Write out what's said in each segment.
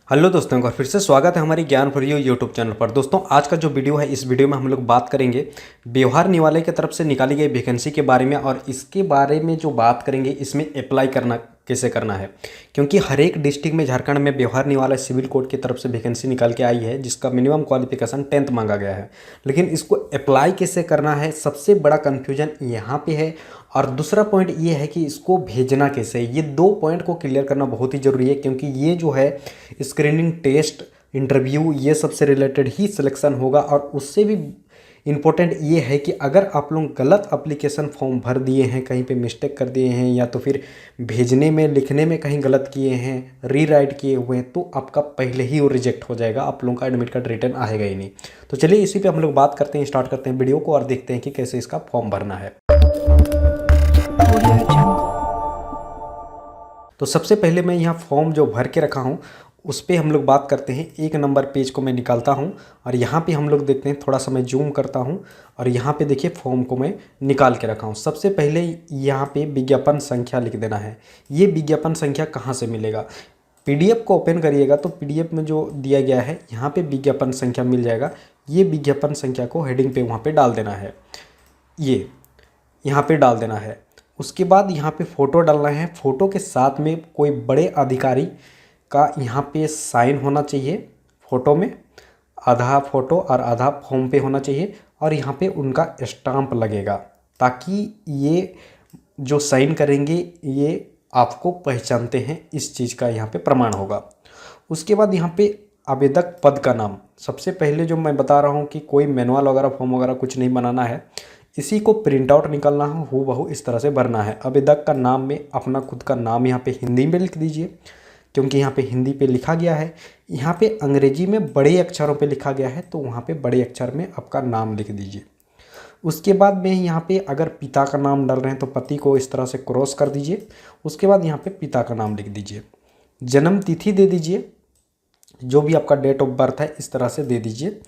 Hello दोस्तों, एक बार फिर से स्वागत है हमारी ज्ञान फॉर यू यूट्यूब चैनल पर। दोस्तों, आज का जो वीडियो है, इस वीडियो में हम लोग बात करेंगे व्यवहार निवालय की तरफ से निकाली गई वैकेंसी के बारे में। और इसके बारे में जो बात करेंगे, इसमें अप्लाई करना कैसे करना है, क्योंकि हर एक डिस्ट्रिक्ट में झारखंड में व्यवहार निवालय सिविल कोड की तरफ से वैकेंसी निकाल के आई है, जिसका मिनिमम क्वालिफिकेशन 10th मांगा गया है। लेकिन इसको अप्लाई कैसे करना है, सबसे बड़ा कन्फ्यूजन यहाँ पे है। और दूसरा पॉइंट ये है कि इसको भेजना कैसे है। ये दो पॉइंट को क्लियर करना बहुत ही ज़रूरी है, क्योंकि ये जो है स्क्रीनिंग टेस्ट, इंटरव्यू, ये सबसे रिलेटेड ही सिलेक्शन होगा। और उससे भी इम्पोर्टेंट ये है कि अगर आप लोग गलत एप्लीकेशन फॉर्म भर दिए हैं, कहीं पे मिस्टेक कर दिए हैं, या तो फिर भेजने में लिखने में कहीं गलत किए हैं, रीराइट किए हुए हैं, तो आपका पहले ही वो रिजेक्ट हो जाएगा, आप लोगों का एडमिट कार्ड रिटर्न आएगा ही नहीं। तो चलिए इसी पे हम लोग बात करते हैं, स्टार्ट करते हैं वीडियो को और देखते हैं कि कैसे इसका फॉर्म भरना है। तो सबसे पहले मैं यहाँ फॉर्म जो भर के रखा हूँ उस पर हम लोग बात करते हैं। 1 नंबर पेज को मैं निकालता हूँ और यहाँ पे हम लोग देखते हैं, थोड़ा सा मैं जूम करता हूँ और यहाँ पे देखिए फॉर्म को मैं निकाल के रखा हूँ। सबसे पहले यहाँ पे विज्ञापन संख्या लिख देना है। ये विज्ञापन संख्या कहाँ से मिलेगा? पीडीएफ को ओपन करिएगा तो पीडीएफ में जो दिया गया है यहाँ पे विज्ञापन संख्या मिल जाएगा। ये विज्ञापन संख्या को हेडिंग पे वहाँ पे डाल देना है, ये यहाँ पे डाल देना है। उसके बाद यहाँ पे फ़ोटो डालना है। फ़ोटो के साथ में कोई बड़े अधिकारी का यहाँ पे साइन होना चाहिए। फ़ोटो में आधा फ़ोटो और आधा फॉर्म पे होना चाहिए, और यहाँ पे उनका स्टाम्प लगेगा, ताकि ये जो साइन करेंगे ये आपको पहचानते हैं, इस चीज़ का यहाँ पे प्रमाण होगा। उसके बाद यहाँ पे आवेदक पद का नाम, सबसे पहले जो मैं बता रहा हूँ कि कोई मैनुअल वगैरह फॉर्म वगैरह कुछ नहीं बनाना है, इसी को प्रिंट आउट निकालना है, हूबहू इस तरह से भरना है। आवेदक का नाम में अपना खुद का नाम यहाँ पे हिंदी में लिख दीजिए, क्योंकि यहाँ पे हिंदी पे लिखा गया है। यहाँ पे अंग्रेजी में बड़े अक्षरों पे लिखा गया है, तो वहाँ पे बड़े अक्षर में आपका नाम लिख दीजिए। उसके बाद में यहाँ पे अगर पिता का नाम डाल रहे हैं तो पति को इस तरह से क्रॉस कर दीजिए। उसके बाद यहाँ पे पिता का नाम लिख दीजिए। जन्म तिथि दे दीजिए, जो भी आपका डेट ऑफ बर्थ है इस तरह से दे दीजिए,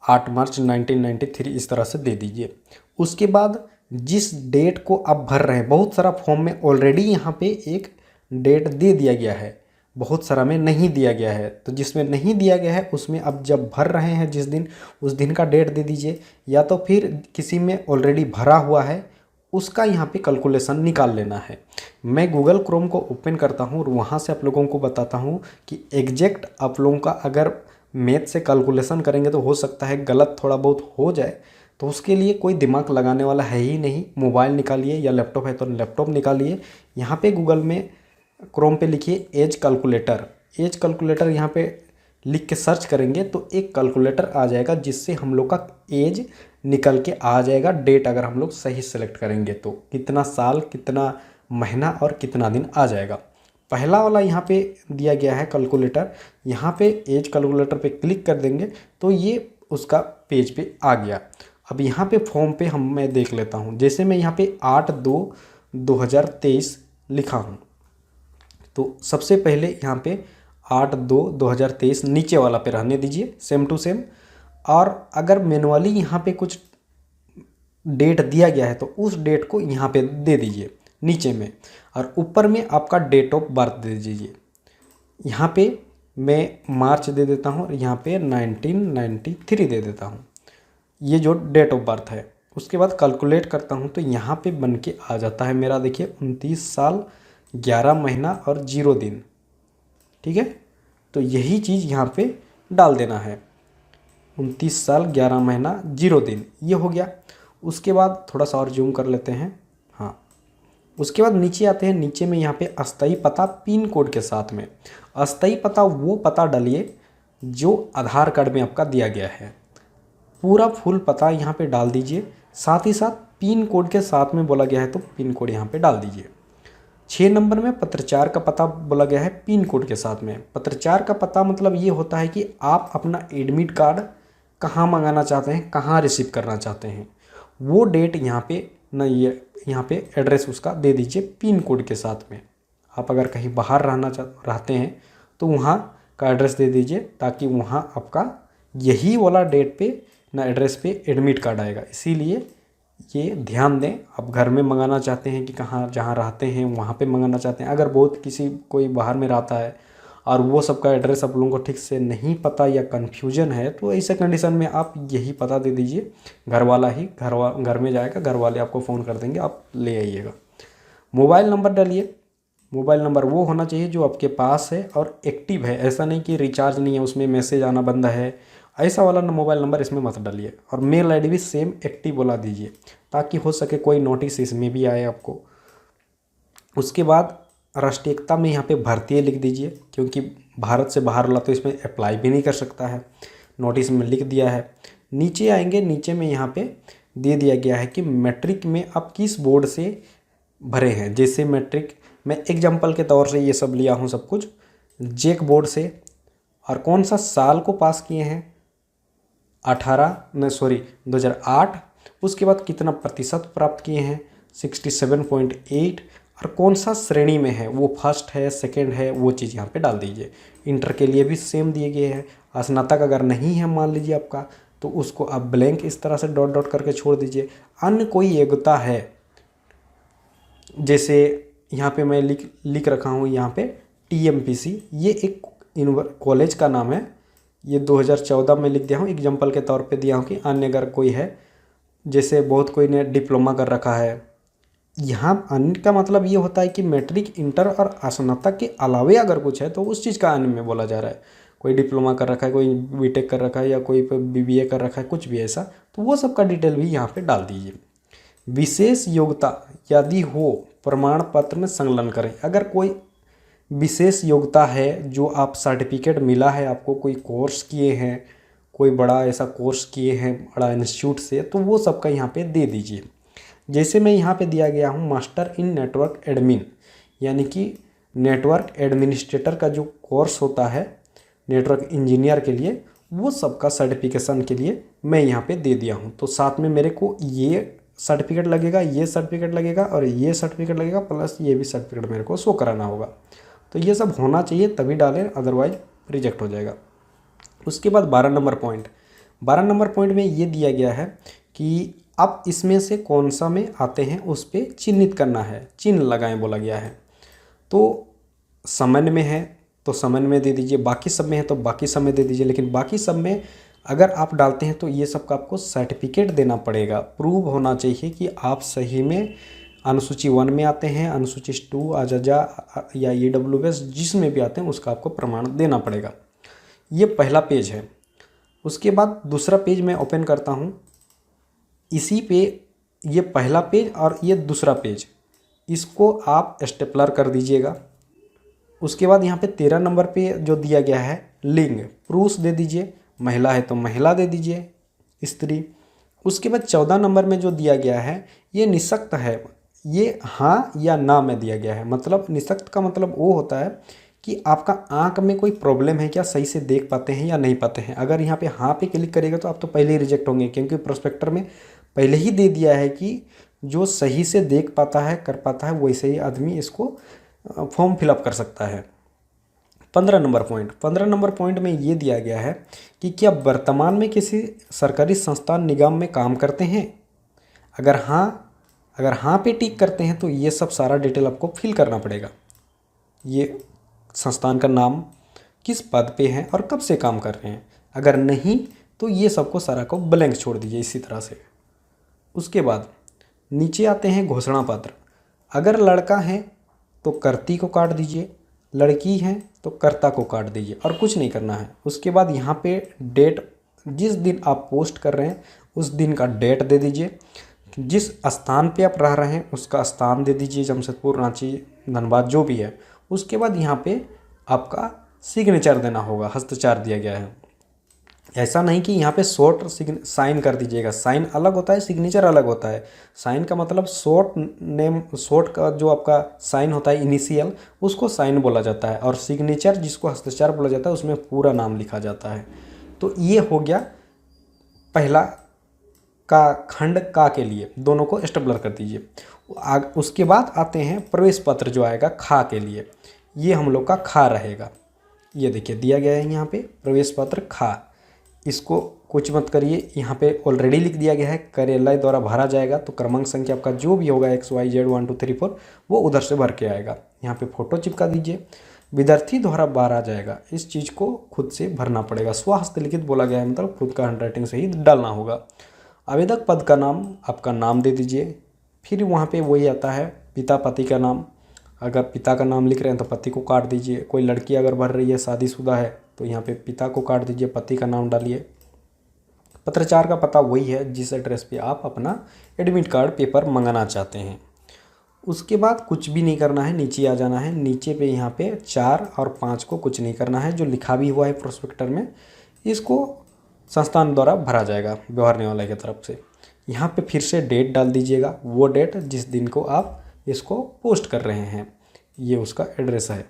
8 मार्च 1993 इस तरह से दे दीजिए। उसके बाद जिस डेट को आप भर रहे हैं, बहुत सारा फॉर्म में ऑलरेडी यहाँ पे एक डेट दे दिया गया है, बहुत सारा में नहीं दिया गया है। तो जिसमें नहीं दिया गया है उसमें अब जब भर रहे हैं जिस दिन, उस दिन का डेट दे दीजिए, या तो फिर किसी में ऑलरेडी भरा हुआ है उसका यहाँ पे कैलकुलेशन निकाल लेना है। मैं गूगल क्रोम को ओपन करता हूँ और वहाँ से आप लोगों को बताता हूँ कि एग्जैक्ट आप लोगों का अगर मैथ से कैलकुलेशन करेंगे तो हो सकता है गलत थोड़ा बहुत हो जाए। तो उसके लिए कोई दिमाग लगाने वाला है ही नहीं। मोबाइल निकालिए या लैपटॉप है तो लैपटॉप निकालिए, यहाँ पे गूगल में क्रोम पे लिखिए एज कैलकुलेटर। एज कैलकुलेटर यहाँ पे लिख के सर्च करेंगे तो एक कैलकुलेटर आ जाएगा, जिससे हम लोग का एज निकल के आ जाएगा। डेट अगर हम लोग सही सेलेक्ट करेंगे तो कितना साल, कितना महीना और कितना दिन आ जाएगा। पहला वाला यहाँ पे दिया गया है कैलकुलेटर, यहाँ पे एज कैलकुलेटर पे क्लिक कर देंगे तो ये उसका पेज पे आ गया। अब यहाँ पे फॉर्म पे मैं देख लेता हूँ। जैसे मैं यहाँ पे 8/2/2023 लिखा हूँ, तो सबसे पहले यहाँ पे 8/2/2023 नीचे वाला पे रहने दीजिए, सेम टू सेम। और अगर मैनुअली यहाँ पे कुछ डेट दिया गया है तो उस डेट को यहाँ पे दे दीजिए नीचे में, और ऊपर में आपका डेट ऑफ बर्थ दे दीजिए। यहाँ पे मैं मार्च दे देता हूँ और यहाँ पे 1993 दे देता हूँ, ये जो डेट ऑफ बर्थ है। उसके बाद कैलकुलेट करता हूँ तो यहाँ पे बन के आ जाता है मेरा, देखिए 29 साल 11 महीना और 0 दिन। ठीक है, तो यही चीज़ यहाँ पे डाल देना है, 29 साल 11 महीना 0 दिन, ये हो गया। उसके बाद थोड़ा सा और जूम कर लेते हैं। हाँ, उसके बाद नीचे आते हैं। नीचे में यहाँ पे अस्थाई पता पिन कोड के साथ में, अस्थाई पता वो पता डालिए जो आधार कार्ड में आपका दिया गया है। पूरा फुल पता यहाँ पे डाल दीजिए, साथ ही साथ पिन कोड के साथ में बोला गया है तो पिन कोड यहाँ पे डाल दीजिए। 6 नंबर में पत्राचार का पता बोला गया है पिन कोड के साथ में। पत्राचार का पता मतलब ये होता है कि आप अपना एडमिट कार्ड कहाँ मंगाना चाहते हैं, कहाँ रिसीव करना चाहते हैं, वो डेट यहाँ पे न, ये यहाँ पे एड्रेस उसका दे दीजिए पिन कोड के साथ में। आप अगर कहीं बाहर रहते हैं तो वहाँ का एड्रेस दे दीजिए, ताकि वहाँ आपका यही वाला डेट पे ना एड्रेस पे एडमिट कार्ड आएगा। इसीलिए ये ध्यान दें, आप घर में मंगाना चाहते हैं कि कहाँ जहाँ रहते हैं वहाँ पे मंगाना चाहते हैं। अगर बहुत कोई बाहर में रहता है और वो सबका एड्रेस आप लोगों को ठीक से नहीं पता या कन्फ्यूजन है, तो ऐसे कंडीशन में आप यही पता दे दीजिए, घर वाला ही घर में जाएगा, घर वाले आपको फ़ोन कर देंगे, आप ले आइएगा। मोबाइल नंबर डालिए। मोबाइल नंबर वो होना चाहिए जो आपके पास है और एक्टिव है, ऐसा नहीं कि रिचार्ज नहीं है उसमें मैसेज आना बंद है, ऐसा वाला मोबाइल नंबर इसमें मत डालिए। और मेल आईडी भी सेम एक्टिव बोला दीजिए, ताकि हो सके कोई नोटिस इसमें भी आए आपको। उसके बाद राष्ट्रीयता में यहाँ पे भारतीय लिख दीजिए, क्योंकि भारत से बाहर वाला तो इसमें अप्लाई भी नहीं कर सकता है, नोटिस में लिख दिया है। नीचे आएंगे, नीचे में यहाँ पे दे दिया गया है कि मैट्रिक में आप किस बोर्ड से भरे हैं। जैसे मैट्रिक, मैं एग्जाम्पल के तौर से ये सब लिया हूँ सब कुछ, जेक बोर्ड से, और कौन सा साल को पास किए हैं, 2008। उसके बाद कितना प्रतिशत प्राप्त किए हैं, 67.8, और कौन सा श्रेणी में है, वो फर्स्ट है सेकंड है, वो चीज़ यहाँ पे डाल दीजिए। इंटर के लिए भी सेम दिए गए हैं। स्नातक अगर नहीं है मान लीजिए आपका, तो उसको आप ब्लैंक इस तरह से डॉट डॉट करके छोड़ दीजिए। अन्य कोई योग्यता है, जैसे यहाँ पे मैं लिख रखा हूँ यहाँ पे TMPC, ये एक कॉलेज का नाम है, ये 2014 में लिख दिया हूँ, एग्जाम्पल के तौर पे दिया हूँ कि अन्य अगर कोई है, जैसे बहुत कोई ने डिप्लोमा कर रखा है। यहाँ अन्य का मतलब ये होता है कि मैट्रिक, इंटर और स्नातक के अलावे अगर कुछ है तो उस चीज़ का अन्य में बोला जा रहा है। कोई डिप्लोमा कर रखा है, कोई बीटेक कर रखा है, या कोई BBA कर रखा है, कुछ भी ऐसा, तो वो सब का डिटेल भी यहाँ पे डाल दीजिए। विशेष योग्यता यदि हो, प्रमाण पत्र में संलग्न करें। अगर कोई विशेष योग्यता है, जो आप सर्टिफिकेट मिला है आपको, कोई कोर्स किए हैं, कोई बड़ा ऐसा कोर्स किए हैं बड़ा इंस्टीट्यूट से, तो वो सबका यहाँ पे दे दीजिए। जैसे मैं यहाँ पे दिया गया हूँ मास्टर इन नेटवर्क एडमिन, यानी कि नेटवर्क एडमिनिस्ट्रेटर का जो कोर्स होता है नेटवर्क इंजीनियर के लिए, वो सबका सर्टिफिकेशन के लिए मैं यहाँ पे दे दिया हूँ। तो साथ में मेरे को ये सर्टिफिकेट लगेगा, ये सर्टिफिकेट लगेगा, और ये सर्टिफिकेट लगेगा, प्लस ये भी सर्टिफिकेट मेरे को शो कराना होगा। तो ये सब होना चाहिए तभी डालें, अदरवाइज रिजेक्ट हो जाएगा। उसके बाद 12 नंबर पॉइंट में ये दिया गया है कि आप इसमें से कौन सा में आते हैं उस पर चिन्हित करना है, चिन्ह लगाएं बोला गया है। तो सामान्य में है तो सामान्य में दे दीजिए, बाकी सब में है तो बाकी सब में दे दीजिए। लेकिन बाकी सब में अगर आप डालते हैं तो ये सब का आपको सर्टिफिकेट देना पड़ेगा, प्रूव होना चाहिए कि आप सही में अनुसूची 1 में आते हैं, अनुसूची 2, आजाजा या EWS जिसमें भी आते हैं उसका आपको प्रमाण देना पड़ेगा। ये पहला पेज है। उसके बाद दूसरा पेज मैं ओपन करता हूँ, इसी पे ये पहला पेज और ये दूसरा पेज, इसको आप स्टेपलर कर दीजिएगा। उसके बाद यहाँ पे 13 नंबर पे जो दिया गया है लिंग, पुरुष दे दीजिए, महिला है तो महिला दे दीजिए, स्त्री। उसके बाद 14 नंबर में जो दिया गया है ये निःशक्त है, ये हाँ या ना में दिया गया है। मतलब निःशक्त का मतलब वो होता है कि आपका आंख में कोई प्रॉब्लम है क्या, सही से देख पाते हैं या नहीं पाते हैं। अगर यहाँ पे हाँ पे क्लिक करेगा तो आप तो पहले ही रिजेक्ट होंगे, क्योंकि प्रोस्पेक्टर में पहले ही दे दिया है कि जो सही से देख पाता है, कर पाता है, वैसे ही आदमी इसको फॉर्म फिलअप कर सकता है। 15 नंबर पॉइंट में ये दिया गया है कि क्या वर्तमान में किसी सरकारी संस्थान निगम में काम करते हैं। अगर हाँ पे टिक करते हैं तो ये सब सारा डिटेल आपको फिल करना पड़ेगा। ये संस्थान का नाम, किस पद पे हैं और कब से काम कर रहे हैं। अगर नहीं तो ये सबको सारा को ब्लैंक छोड़ दीजिए इसी तरह से। उसके बाद नीचे आते हैं घोषणा पत्र। अगर लड़का है तो कर्ती को काट दीजिए, लड़की है तो कर्ता को काट दीजिए, और कुछ नहीं करना है। उसके बाद यहाँ पे डेट, जिस दिन आप पोस्ट कर रहे हैं उस दिन का डेट दे दीजिए। जिस स्थान पे आप रह रहे हैं उसका स्थान दे दीजिए, जमशेदपुर, रांची, धनबाद जो भी है। उसके बाद यहाँ पे आपका सिग्नेचर देना होगा, हस्ताक्षर दिया गया है। ऐसा नहीं कि यहाँ पे शॉर्ट साइन कर दीजिएगा, साइन अलग होता है, सिग्नेचर अलग होता है। साइन का मतलब शॉर्ट नेम, शॉर्ट का जो आपका साइन होता है इनिशियल, उसको साइन बोला जाता है, और सिग्नेचर जिसको हस्ताक्षर बोला जाता है उसमें पूरा नाम लिखा जाता है। तो ये हो गया पहला का खंड का के लिए, दोनों को स्टेपलर कर दीजिए। उसके बाद आते हैं प्रवेश पत्र जो आएगा खा के लिए, ये हम लोग का खा रहेगा। ये देखिए दिया गया है यहाँ पे प्रवेश पत्र खा, इसको कुछ मत करिए, यहाँ पे ऑलरेडी लिख दिया गया है, कार्यालय द्वारा भरा जाएगा। तो क्रमांक संख्या आपका जो भी होगा XYZ 1 2 3 4 वो उधर से भर के आएगा। यहाँ पे फ़ोटो चिपका दीजिए। विद्यार्थी द्वारा भरा जाएगा। इस चीज़ को खुद से भरना पड़ेगा। स्वहस्तलिखित बोला गया है मतलब खुद का हैंडराइटिंग से ही डालना होगा। आवेदक पद का नाम आपका नाम दे दीजिए। फिर वहाँ पे वही आता है पिता पति का नाम। अगर पिता का नाम लिख रहे हैं तो पति को काट दीजिए। कोई लड़की अगर भर रही है शादीशुदा है तो यहाँ पे पिता को काट दीजिए, पति का नाम डालिए। पत्राचार का पता वही है जिस एड्रेस पे आप अपना एडमिट कार्ड पेपर मंगाना चाहते हैं। उसके बाद कुछ भी नहीं करना है, नीचे आ जाना है। नीचे पे यहाँ पे 4 और 5 को कुछ नहीं करना है। जो लिखा भी हुआ है प्रोस्पेक्टर में इसको संस्थान द्वारा भरा जाएगा व्यवहार न्यायालय की तरफ से। यहाँ पे फिर से डेट डाल दीजिएगा, वो डेट जिस दिन को आप इसको पोस्ट कर रहे हैं। ये उसका एड्रेस है।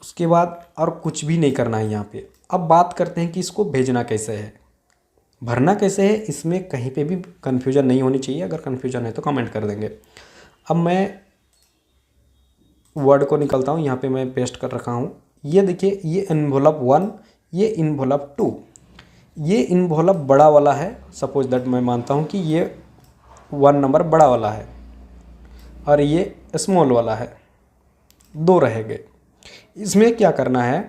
उसके बाद और कुछ भी नहीं करना है यहाँ पे। अब बात करते हैं कि इसको भेजना कैसे है, भरना कैसे है। इसमें कहीं पे भी कन्फ्यूजन नहीं होनी चाहिए। अगर कन्फ्यूजन है तो कमेंट कर देंगे। अब मैं वर्ड को निकलता हूँ, यहाँ पे मैं पेस्ट कर रखा हूँ। ये देखिए, ये इन्वोलप 1, ये इन्वोलप 2। ये इन्वोलप बड़ा वाला है। सपोज दैट मैं मानता हूँ कि ये 1 नंबर बड़ा वाला है और ये स्मॉल वाला है, 2 रह गए। इसमें क्या करना है,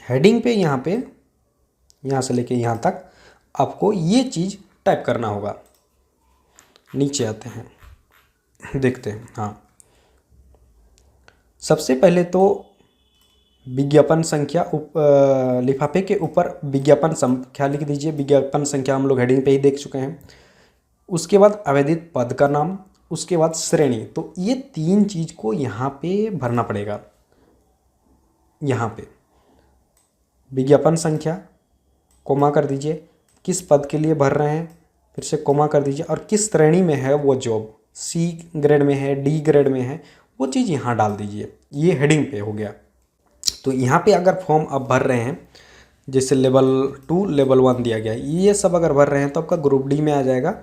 हेडिंग पे यहाँ पे यहाँ से लेके यहाँ तक आपको ये चीज़ टाइप करना होगा। नीचे आते हैं, देखते हैं। हाँ, सबसे पहले तो विज्ञापन संख्या लिफाफे के ऊपर विज्ञापन संख्या लिख दीजिए। विज्ञापन संख्या हम लोग हेडिंग पे ही देख चुके हैं। उसके बाद आवेदित पद का नाम, उसके बाद श्रेणी। तो ये 3 चीज़ को यहाँ पे भरना पड़ेगा। यहाँ पे विज्ञापन संख्या, कोमा कर दीजिए, किस पद के लिए भर रहे हैं, फिर से कोमा कर दीजिए, और किस श्रेणी में है वो जॉब, सी ग्रेड में है, डी ग्रेड में है, वो चीज़ यहाँ डाल दीजिए। ये हेडिंग पे हो गया। तो यहाँ पे अगर फॉर्म आप भर रहे हैं, जैसे लेवल 2 लेवल 1 दिया गया है, ये सब अगर भर रहे हैं तो आपका ग्रुप डी में आ जाएगा,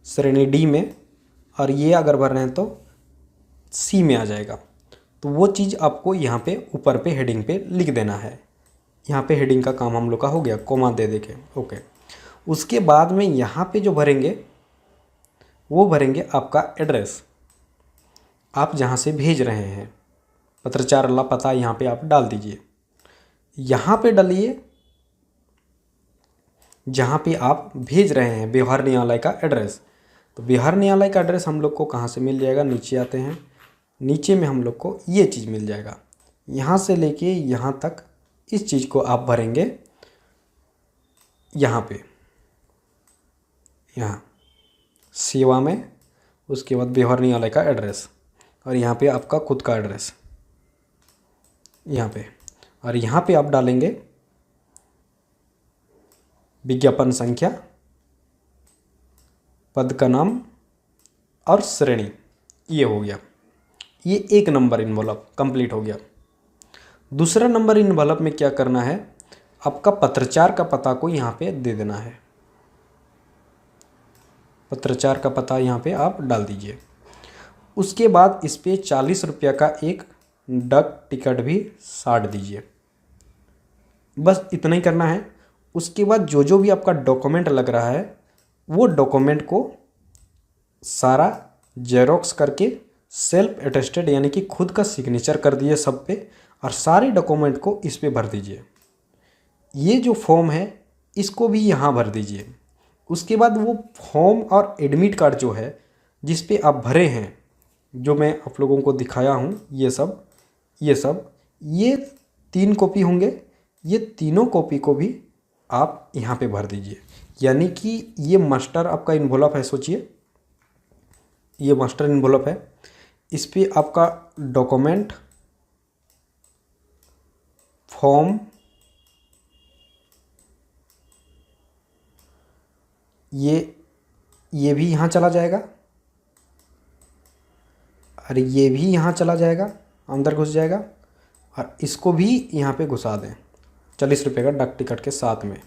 श्रेणी डी में, और ये अगर भर रहे हैं तो सी में आ जाएगा। तो वो चीज़ आपको यहाँ पे ऊपर पे हेडिंग पे लिख देना है। यहाँ पे हेडिंग का काम हम लोग का हो गया, कोमा दे के। ओके, उसके बाद में यहाँ पे जो भरेंगे वो भरेंगे आपका एड्रेस, आप जहाँ से भेज रहे हैं। पत्राचार वाला पता यहाँ पे आप डाल दीजिए। यहाँ पे डालिए जहाँ पे आप भेज रहे हैं व्यवहार न्यायालय का एड्रेस। तो व्यवहार न्यायालय का एड्रेस हम लोग को कहाँ से मिल जाएगा, नीचे आते हैं। नीचे में हम लोग को ये चीज़ मिल जाएगा। यहाँ से लेके यहाँ तक इस चीज़ को आप भरेंगे यहाँ पे, यहाँ सेवा में, उसके बाद व्यवहार न्यायालय का एड्रेस, और यहाँ पे आपका खुद का एड्रेस यहाँ पे, और यहाँ पे आप डालेंगे विज्ञापन संख्या, पद का नाम और श्रेणी। ये हो गया। ये 1 नंबर इन्वॉल्व कंप्लीट हो गया। दूसरा नंबर इन्वॉल्व में क्या करना है, आपका पत्राचार का पता को यहाँ पे दे देना है। पत्राचार का पता यहाँ पे आप डाल दीजिए। उसके बाद इस पे 40 रुपया का एक डाक टिकट भी साट दीजिए। बस इतना ही करना है। उसके बाद जो जो भी आपका डॉक्यूमेंट लग रहा है वो डॉक्यूमेंट को सारा जेरोक्स करके सेल्फ अटेस्टेड यानी कि खुद का सिग्नेचर कर दिए सब पे, और सारे डॉक्यूमेंट को इस पे भर दीजिए। ये जो फॉर्म है इसको भी यहाँ भर दीजिए। उसके बाद वो फॉर्म और एडमिट कार्ड जो है जिस पे आप भरे हैं, जो मैं आप लोगों को दिखाया हूँ, ये 3 कॉपी होंगे। ये तीनों कॉपी को भी आप यहाँ पे भर दीजिए। यानी कि ये मास्टर आपका इन्वॉल्व है। सोचिए, ये मास्टर इन्वॉल्व है। इस पे आपका डॉक्यूमेंट, फॉर्म, ये भी यहाँ चला जाएगा, और ये भी यहाँ चला जाएगा, अंदर घुस जाएगा, और इसको भी यहाँ पे घुसा दें 40 रुपये का डाक टिकट के साथ में।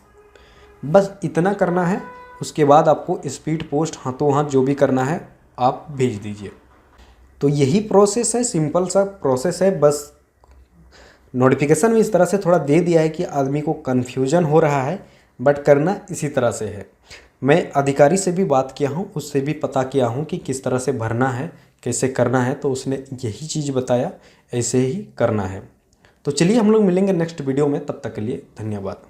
बस इतना करना है। उसके बाद आपको स्पीड पोस्ट हाथों हाथ जो भी करना है आप भेज दीजिए। तो यही प्रोसेस है, सिंपल सा प्रोसेस है। बस नोटिफिकेशन में इस तरह से थोड़ा दे दिया है कि आदमी को कन्फ्यूजन हो रहा है, बट करना इसी तरह से है। मैं अधिकारी से भी बात किया हूँ, उससे भी पता किया हूँ कि किस तरह से भरना है, कैसे करना है, तो उसने यही चीज़ बताया, ऐसे ही करना है। तो चलिए हम लोग मिलेंगे नेक्स्ट वीडियो में, तब तक के लिए धन्यवाद।